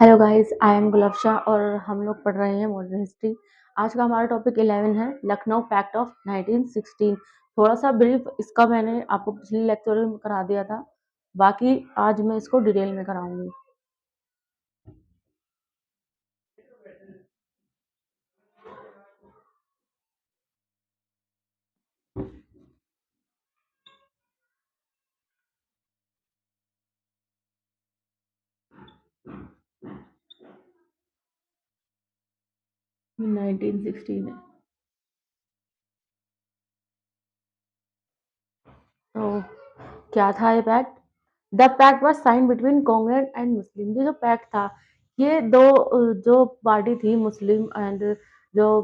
Hello guys, I am गुलफशा और हम लोग पढ़ रहे हैं मॉडर्न हिस्ट्री। आज का हमारा टॉपिक 11 है, लखनऊ पैक्ट ऑफ 1916। थोड़ा सा ब्रीफ इसका मैंने आपको पिछले लेक्चर में करा दिया था, बाकी आज मैं इसको डिटेल में कराऊंगी। 1916 है। तो क्या था ये pact? The pact was sign between Congress and Muslim. ये जो पैक्ट था, ये दो जो पार्टी थी, मुस्लिम एंड जो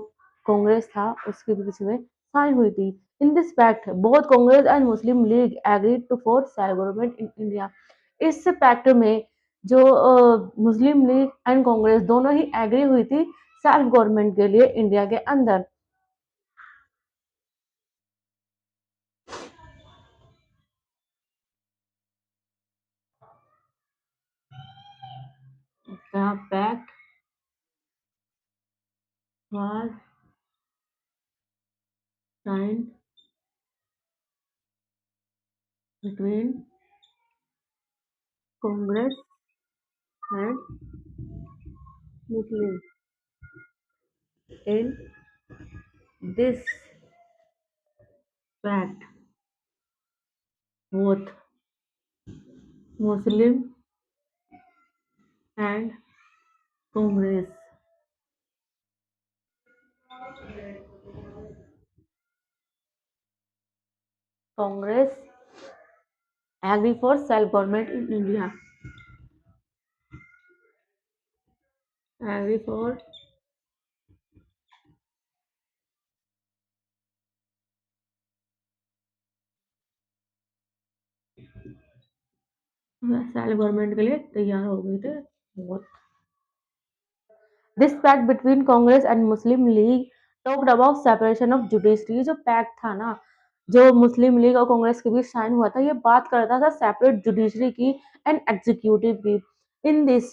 कांग्रेस था, उसके बीच में साइन हुई थी। In this pact both Congress and Muslim League agreed to for self government in India. इस पैक्ट में जो मुस्लिम लीग एंड कांग्रेस दोनों ही एग्री हुई थी सेल्फ गवर्नमेंट के लिए इंडिया के अंदर। Pact was sign between Congress and Muslim in this fact both Muslim and Congress Congress agree for self government in India. Agree for self government के लिए तैयार हो गए थे बहुत। This pact between Congress and Muslim League talked about separation of judiciary. जो pact था ना, जो मुस्लिम लीग और कांग्रेस के बीच साइन हुआ था, ये बात करता था सेपरेट जुडिशरी की एंड एग्जीक्यूटिव की। In this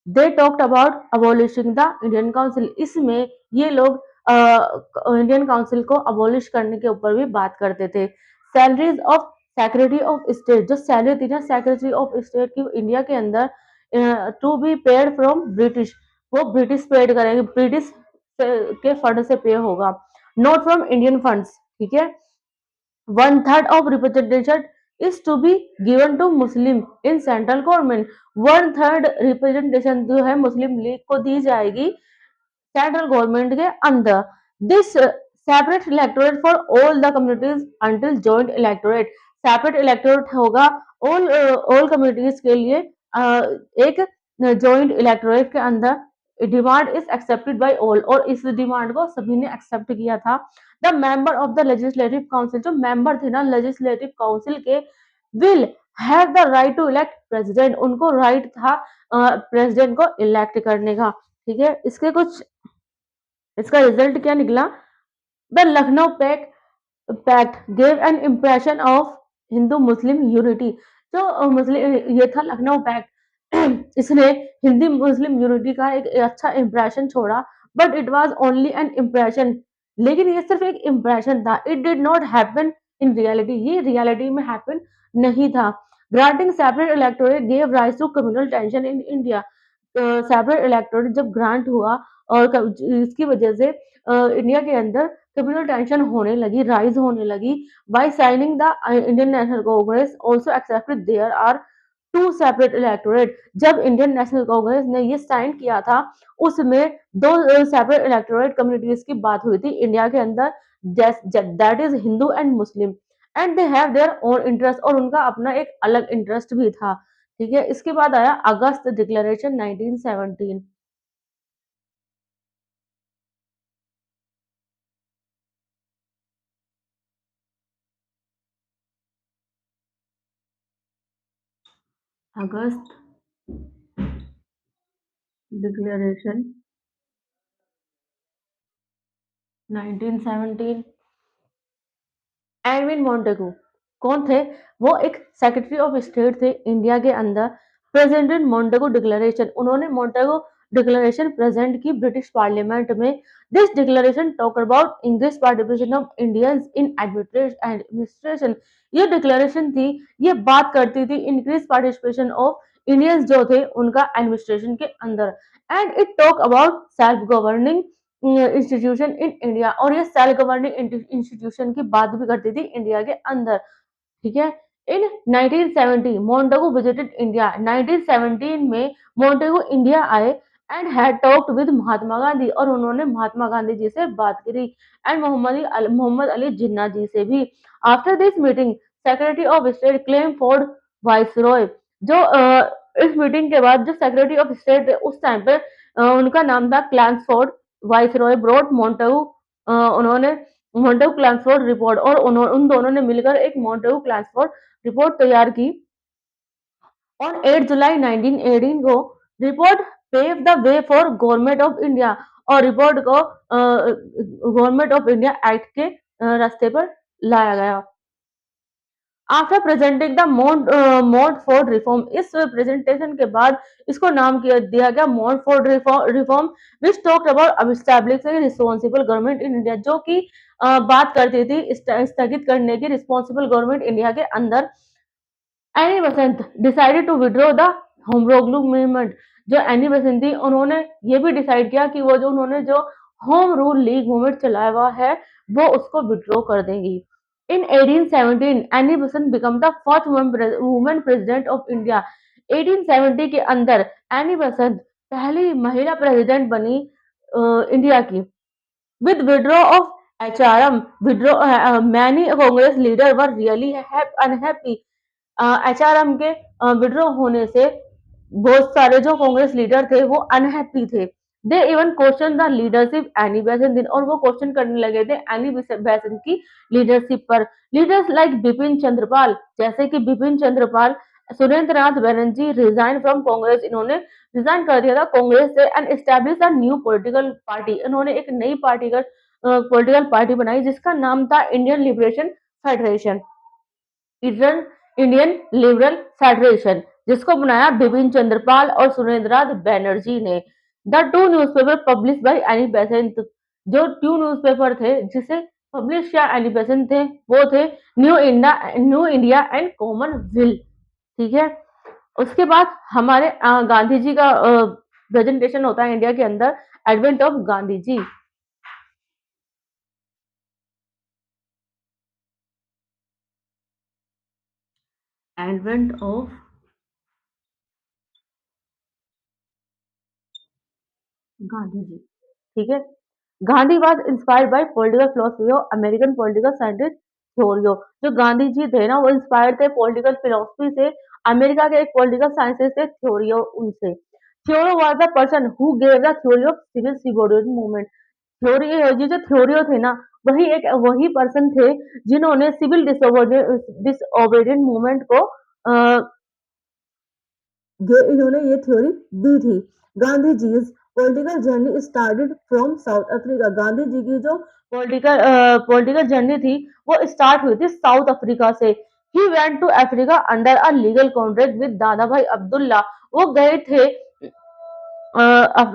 they talked about abolishing the Indian council. इसमें ये लोग इंडियन काउंसिल को अबॉलिश करने के ऊपर भी बात करते थे। Salaries of secretary of state, जो सैलरी थी ना सेक्रेटरी ऑफ स्टेट की इंडिया के अंदर, to be paid from British, वो ब्रिटिश पेड करेंगे, ब्रिटिश के फंड से पे होगा, नॉट फ्रॉम इंडियन फंड्स। ठीक है। 1/3 of representation is to be given to Muslim in central government। 1/3 representation जो है मुस्लिम लीग को दी जाएगी सेंट्रल गवर्नमेंट के अंदर। This separate electorate for all the communities until joint electorate. Separate electorate होगा all communities के लिए एक जॉइंट इलेक्टोरेट के अंदर। Demand is accepted by all, और इस डिमांड को सभी ने एक्सेप्ट किया था। The member of the legislative council, जो मेंबर थे ना लेजिस्लेटिव काउंसिल के, will have the right to elect president. उनको राइट था प्रेसिडेंट को इलेक्ट करने का। ठीक है। इसका रिजल्ट क्या निकला? The Lucknow pact gave an impression of Hindu Muslim unity. जो मुस्लिम ये था लखनऊ पैक्ट, इसने हिंदी मुस्लिम यूनिटी का एक अच्छा इम्प्रेशन छोड़ा, but it was only an impression. लेकिन ये सिर्फ एक इम्प्रेशन था, it did not happen in reality. ये रियलिटी में हैपन नहीं था। Granting separate electorate gave rise to communal tension in India. Separate electorate जब ग्रांट हुआ और इसकी वजह से इंडिया के अंदर कम्युनल टेंशन होने लगी, राइज होने लगी। By signing the Indian National Congress also accepted there are two separate electorate. जब इंडियन नेशनल कांग्रेस ने ये साइन किया था, उसमें दो सेपरेट इलेक्टोरेट कम्युनिटीज की बात हुई थी इंडिया के अंदर, that is Hindu and Muslim, and they have their own interest, और उनका अपना एक अलग इंटरेस्ट भी था। ठीक है। इसके बाद आया अगस्त डिक्लेरेशन 1917। अगस्त डिक्लेरेशन 1917। एडविन मॉन्टेगू कौन थे? वो एक सेक्रेटरी ऑफ स्टेट थे इंडिया के अंदर। प्रेजेंटेड मोंटेगो डिक्लेरेशन, उन्होंने मोंटेगो डिक्लेरेशन प्रेजेंट की ब्रिटिश पार्लियामेंट में। This declaration talk about English participation of Indians in administration. ये डिक्लेरेशन थी, ये बात करती थी इंक्रीज पार्टिसिपेशन ऑफ इंडियंस जो थे उनका एडमिनिस्ट्रेशन के अंदर। And it talk about self governing institution in India, और ये सेल्फ गवर्निंग इंस्टीट्यूशन की बात भी करती थी इंडिया के अंदर। ठीक है। इन 1970 मोंटेगो विजिटेड इंडिया, 1917 में मोंटेगो इंडिया आए and had talked with Mahatma Gandhi, और उन्होंने महात्मा गांधी जी से बात करी, एंड मोहम्मद अली जिन्ना जी से भी। After this meeting secretary of state claim Ford viceroy, जो इस मीटिंग के बाद जो सेक्रेटरी ऑफ स्टेट उस टाइम पे उनका नाम था क्लैंसफोर्ड वाइसरॉय ब्रॉड मोंटेगो, उन्होंने मोंटेगो क्लैंसफोर्ड रिपोर्ट, और उन दोनों ने मिलकर एक मोंटेगो क्लैंसफोर्ड रिपोर्ट तैयार की ऑन 8 जुलाई 1918 को। Report paved the way for government of India, और रिपोर्ट को गवर्नमेंट ऑफ इंडिया एक्ट के रास्ते पर लाया गया। After presenting the Montford reform, इस प्रेजेंटेशन के बाद इसको नाम दिया गया Montford reform, which talked about establishing responsible government in India, जो कि बात करती थी स्थगित करने की रिस्पांसिबल गवर्नमेंट इंडिया के अंदर। Annie Besant decided to withdraw the home rule movement, जो एनी बसंत थी उन्होंने ये भी डिसाइड किया कि वो जो उन्होंने जो होम रूल लीग मूवमेंट चलाया हुआ है वो उसको विड्रॉ कर देंगी। इन 1817 any Basant become the first women president of India. 1870 के अंदर एनी बसंत पहली महिला प्रेसिडेंट बनी इंडिया की। With withdrawal of HRM, many Congress leaders were really unhappy. HRM के विड्रॉ होने से बहुत सारे जो कांग्रेस लीडर थे वो अनहैप्पी थे। They even question the leadership Annie Besant, और वो क्वेश्चन करने लगे थे एनी बेसेंट की लीडरशिप पर। लीडर्स लाइक बिपिन चंद्रपाल, जैसे कि बिपिन चंद्रपाल, सुरेंद्र नाथ बनर्जी रिजाइन फ्रॉम कांग्रेस, इन्होंने रिजाइन कर दिया था कांग्रेस से, and establish a new political party, इन्होंने एक नई पॉलिटिकल पार्टी बनाई जिसका नाम था Indian liberation federation, Indian Indian liberal federation, जिसको बनाया बिपिन चंद्रपाल और सुरेंद्रनाथ बैनर्जी ने। The two newspaper publish by Annie Besant, जो टू न्यूज़पेपर थे जिसे पब्लिश किया एनी बेसेंट थे वो थे न्यू इंडिया एंड कॉमनवेल्थ। ठीक है। उसके बाद हमारे गांधी जी का प्रेजेंटेशन होता है इंडिया के अंदर, advent of Gandhi ji. Advent of Gandhi ji. ठीक है। Gandhi was inspired by political philosophy of American political scientist Thoreau, जो गांधी जी थे ना वो इंस्पायर्ड थे पॉलिटिकल फिलोसफी से, अमेरिका के एक पॉलिटिकल साइंटिस्ट थे थ्योरियो उनसे। Thoreau was the person who gave the theory of civil subordinate movement. Theory, ये जो थ्योरियो थे ना वही पर्सन थे जिन्होंने सिविल डिसओबीडिएंट मूवमेंट को इन्होंने ये थ्योरी दी थी। Gandhi ji political journey started from South Africa, Gandhi ji की जो पॉलिटिकल जर्नी थी वो स्टार्ट हुई थी साउथ अफ्रीका से। He went to Africa under a legal contract with Dada Bhai Abdullah, वो गए थे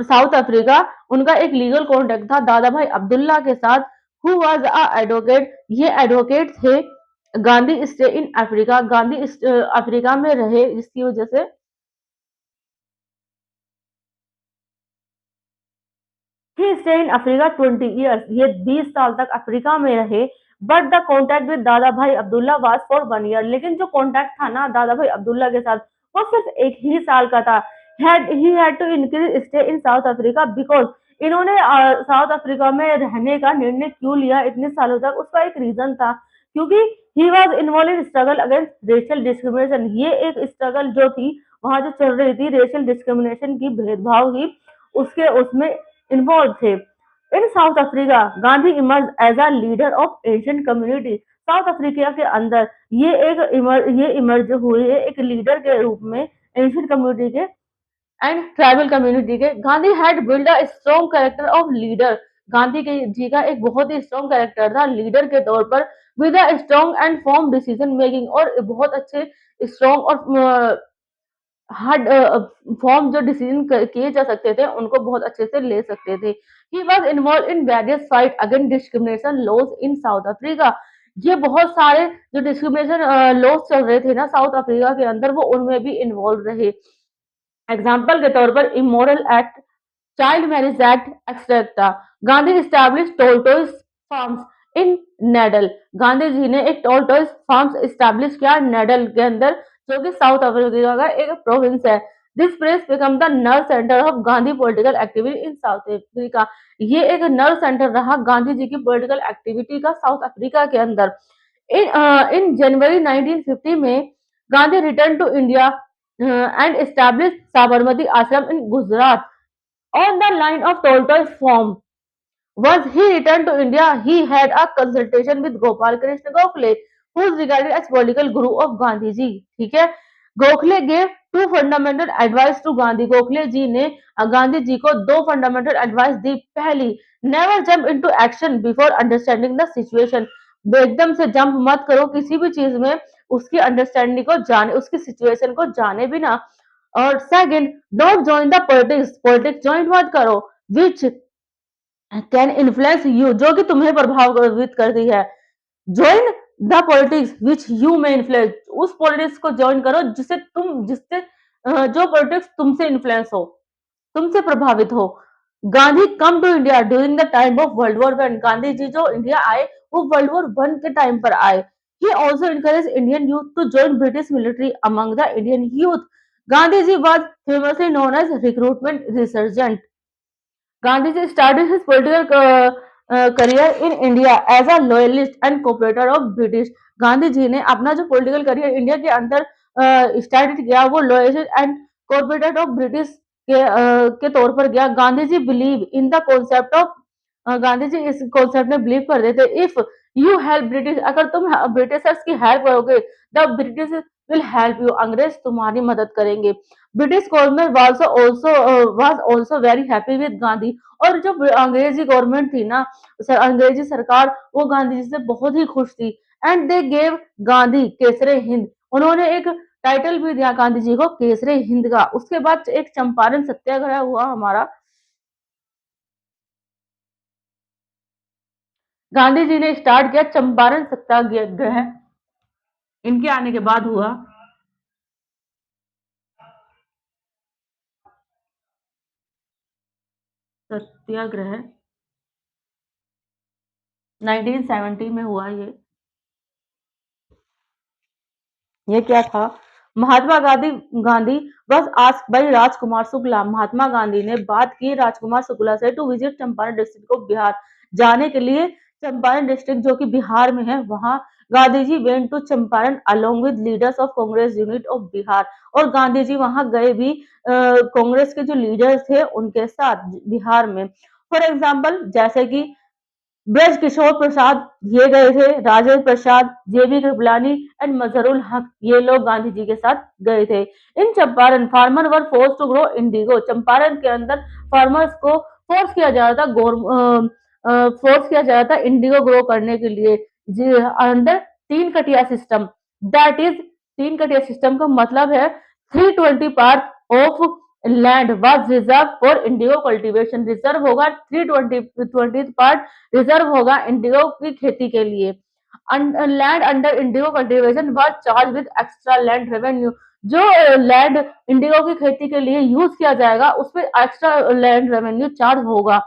साउथ अफ्रीका, उनका एक लीगल कॉन्ट्रैक्ट था दादा भाई अब्दुल्ला के साथ। हु वाज अ एडवोकेट, ये एडवोकेट थे। Gandhi stay in Africa, Gandhi Africa में रहे जिसकी वजह से ही स्टे इन अफ्रीका 20 ईयर्स, ये 20 साल तक अफ्रीका में रहे। But the contact with Dada Bhai Abdullah was for 1 year, लेकिन जो कॉन्टैक्ट था ना दादा भाई अब्दुल्ला के साथ वो सिर्फ एक ही साल का था। He had to increase stay in South Africa because, इन्होंने साउथ अफ्रीका में रहने का निर्णय क्यों लिया इतने सालों तक, उसका एक रीजन था क्योंकि ही was involve in struggle against racial discrimination. ये एक स्ट्रगल जो थी वहां जो चल रही थी रेशियल डिस्क्रिमिनेशन की, भेदभाव की, उसके उसमें इन्वॉल्व थे। In South Africa Gandhi emerge as a leader of Asian community, South Africa के अंदर ये इमर्ज हुए एक लीडर के रूप में एशियन कम्युनिटी के एंड ट्राइबल कम्युनिटी के। Gandhi had build a strong character of leader, Gandhi के जी का एक बहुत ही स्ट्रॉन्ग कैरेक्टर था लीडर के तौर पर, with a strong and form decision making, और बहुत अच्छे स्ट्रॉन्ग और हार्ड फॉर्म जो डिसीजन किए जा सकते थे उनको बहुत अच्छे से ले सकते थे। He was involve in various fight against discrimination laws in South Africa. ये बहुत सारे जो डिस्क्रिमिनेशन लॉज चल रहे थे ना साउथ अफ्रीका के अंदर, वो उनमें भी इन्वॉल्व रहे। एग्जाम्पल के तौर पर immoral act, child marriage act, etcetera. Gandhi establish Tolstoy farms in Natal. Gandhi ji ने एक टोल्टोइस फार्म्स स्टैब्लिश किया नेडल के अंदर, जो कि साउथ अफ्रीका का एक प्रोविंस है। This place become the nerve centre of Gandhi political activity in South Africa. ये एक नर्व सेंटर रहा गांधी जी की पॉलिटिकल एक्टिविटी का साउथ अफ्रीका के अंदर। इन जनवरी 1950 में Gandhi return to India and established Sabarmati Ashram in Gujarat on the line of Tolstoy's form. Was he returned to India, he had a consultation with Gopal Krishna Gokhale, who is regarded as political guru of Gandhi ji. ठीक है, Gokhale gave two fundamental advice to Gandhi. Gokhale जी ने गांधी जी को दो fundamental advice दी। पहली, never jump into action before understanding the situation. एकदम से jump मत करो किसी भी चीज में, उसकी अंडरस्टैंडिंग को जाने, उसकी सिचुएशन को जाने बिना। और second, don't join the politics, politics join मत करो विच कैन इन्फ्लुएंस यू, जो कि तुम्हें प्रभावित करती है। Join the politics which you में इन्फ्लुएंस, उस पॉलिटिक्स को ज्वाइन करो जिससे जो पॉलिटिक्स तुमसे इन्फ्लुएंस हो, तुमसे प्रभावित हो। Gandhi come to India during the time of world war 1। Gandhi ji जो इंडिया आए वो वर्ल्ड वॉर 1 के टाइम पर आए। He also encourage Indian youth to join British military among the Indian youth. Gandhi ji was famously known as recruitment sergeant. Gandhiji started his political career in India as a loyalist and cooperator of British। Gandhi ji ने अपना जो political career India के अंदर start किया वो loyalist and cooperator of British के तौर पर किया। Gandhi ji believe in the concept of, Gandhi ji इस कॉन्सेप्ट में बिलीव करते थे, इफ यू हेल्प ब्रिटिश, अगर तुम ब्रिटिशर्स की हेल्प करोगे, the British will help you, अंग्रेज तुम्हारी मदद करेंगे। British government was also very happy with Gandhi. और जो अंग्रेजी गवर्नमेंट थी ना, अंग्रेजी सरकार, वो गांधी जी से बहुत ही खुश थी। And they gave Gandhi Kaisar-e Hind. उन्होंने एक टाइटल भी दिया गांधी जी को केसरे हिंद का। उसके बाद एक चंपारण सत्याग्रह हुआ हमारा, गांधी जी ने स्टार्ट किया चंपारण सत्याग्रह, इनके आने के बाद हुआ। सत्याग्रह 1970 में हुआ ये क्या था? महात्मा गांधी गांधी बस आस्क्ड बाय राजकुमार शुक्ला। महात्मा गांधी ने बात की राजकुमार शुक्ला से टू विजिट चंपारण डिस्ट्रिक्ट को बिहार जाने के लिए। चंपारण डिस्ट्रिक्ट जो कि बिहार में है, वहां Gandhi ji went to Champaran along with leaders of Congress unit of Bihar. और गांधी जी वहां गए भी कांग्रेस के जो लीडर्स थे उनके साथ बिहार में। फॉर एग्जाम्पल जैसे कि ब्रज किशोर प्रसाद ये गए थे, राजेंद्र प्रसाद, जेबी कृपलानी एंड मजहरुल हक, ये लोग गांधी जी के साथ गए थे। In Champaran farmer were force to grow indigo. Champaran के अंदर फार्मर्स को फोर्स किया जा रहा था, फोर्स किया जा रहा था इंडिगो ग्रो करने के लिए अंडर तीन कटिया सिस्टम। दैट इज, तीन कटिया सिस्टम का मतलब है 320 part of land was reserve for Indigo cultivation. Reserve होगा 320 पार्ट, रिजर्व होगा इंडिगो की खेती के लिए। Land under indigo cultivation was charge with extra land revenue. जो लैंड इंडिगो की खेती के लिए यूज किया जाएगा उसमें एक्स्ट्रा लैंड रेवेन्यू चार्ज होगा।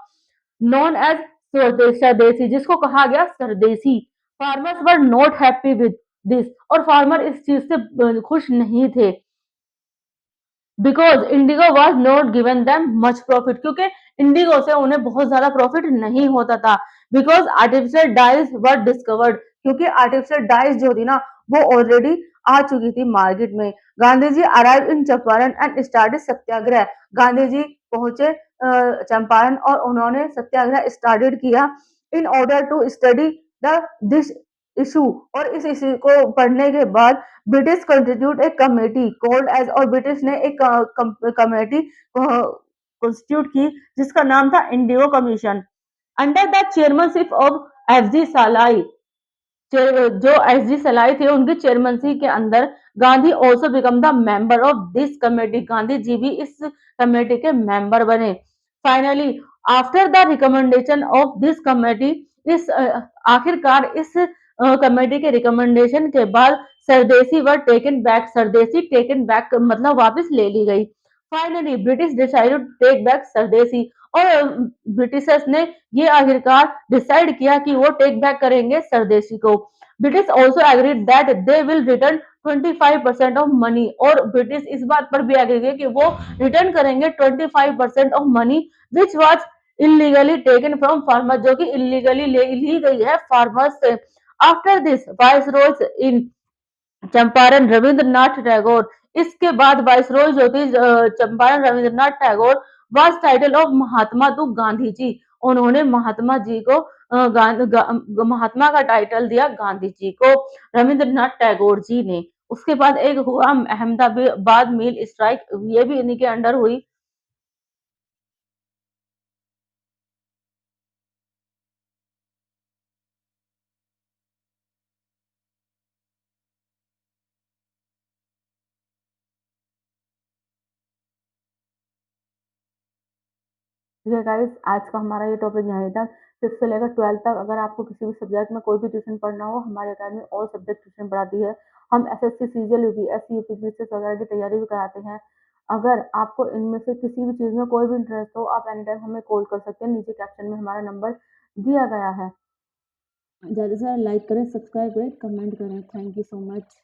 नोन एज सरदेसी, जिसको कहा गया सरदेसी। Farmers were not happy with this, और फार्मर इस चीज से खुश नहीं थे। Because indigo was not given them much profit, क्योंकि इंडिगो से उन्हें बहुत ज्यादा प्रॉफिट नहीं होता था। Because artificial dies were discovered, क्योंकि आर्टिफिशियल डाइज जो थी ना वो ऑलरेडी आ चुकी थी मार्केट में। Gandhi ji arrive in Champaran and started satyagraha. Gandhi ji पहुंचे चंपारण और उन्होंने सत्याग्रह स्टार्टेड किया in order to study the this issue. और इस इशू को पढ़ने के बाद ब्रिटिश कंस्टिट्यूट एक कमेटी कॉल्ड एज, और ब्रिटिश ने एक कमेटी कॉन्स्टिट्यूट की जिसका नाम था indigo commission under the chairmanship of F G Sly. जो एसजी सलाई थे उनकी चेयरमैनसी के अंदर Gandhi also become the member of this committee, Gandhi ji भी इस कमेटी के मेंबर बने। Finally after the recommendation of this committee, इस आखिरकार इस कमेटी के रिकमेंडेशन के बाद सरदेसी वर टेकन बैक, सरदेसी टेकन बैक मतलब वापस ले ली गई। Finally British decided to take back सरदेसी, और ब्रिटिशर्स ने ये आखिरकार डिसाइड किया कि वो टेक बैक करेंगे सरदेशी को। British also agreed that they will return 25% of money, और ब्रिटिश इस बात पर भी एग्री हुए कि वो रिटर्न करेंगे 25% of money which was illegally taken from farmer, जो कि इलीगली ली गई है फार्मर्स से। After this viceroys in Champaran Rabindranath Tagore, इसके बाद वाइसरॉय जो थी Champaran Rabindranath Tagore was title of Mahatma to Gandhi ji, उन्होंने महात्मा जी को महात्मा का टाइटल दिया गांधी जी को, रविंद्रनाथ टैगोर जी ने। उसके बाद एक हुआ अहमदाबाद मिल स्ट्राइक, ये भी इन्हीं के अंडर हुई। ठीक है गाइस, आज का हमारा ये टॉपिक यहीं तक। 5th से लेकर 12th तक अगर आपको किसी भी सब्जेक्ट में कोई भी ट्यूशन पढ़ना हो, हमारे अकेडमी ऑल सब्जेक्ट ट्यूशन पढ़ाती है। हम एसएससी, सीजीएल, यूपीएससी, यूपीपीसीएस वगैरह की तैयारी भी कराते हैं। अगर आपको इनमें से किसी भी चीज़ में कोई भी इंटरेस्ट हो, आप एनी टाइम हमें कॉल कर सकते हैं। नीचे कैप्शन में हमारा नंबर दिया गया है। ज़्यादा से ज़्यादा लाइक करें, सब्सक्राइब करें, कमेंट करें। Thank you so much.